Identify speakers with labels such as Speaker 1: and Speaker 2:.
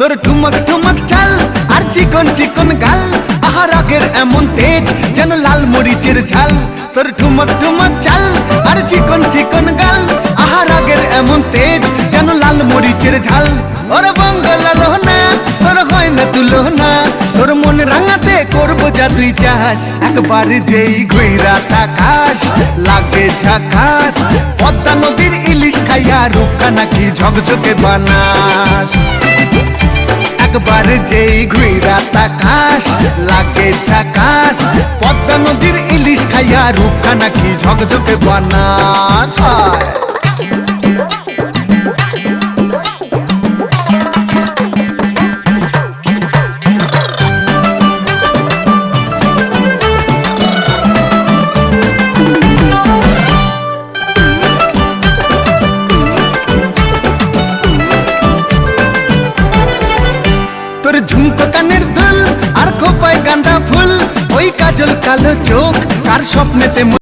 Speaker 1: তোর ঠুমক ঠুমক চাল আর চিকন চিকন গাল, আহা রাগের এমন তেজ যেন লাল মরিচের ঝাল। তোর ঠুমক ঠুমক চাল আর চিকন চিকন গাল, আহা রাগের এমন তেজ যেন লাল মরিচের ঝাল। ওরে বঙ্গলা লোহনা তোর হয় না তুলনা, তোর মন রাঙাতে করবো যা তুই চাস। একবার যেই ঘুইরা তাকাস লাগে ঝাকাস, পদ্মা নদীর ইলিশ খাইয়া রূপকা নাকি ঝকঝকে বানাস। একবার যেই ঘুইরা তাকাস লাগে ঝাকাস, পদ্মা নদীর ইলিশ খাইয়া রূপকা নাকি ঝকঝকে বানাস। তোর ঝুমকো কানের দুল আর খোপায় গাঁদা ফুল, ওই কাজল কালো চোখ কার স্বপ্নেতে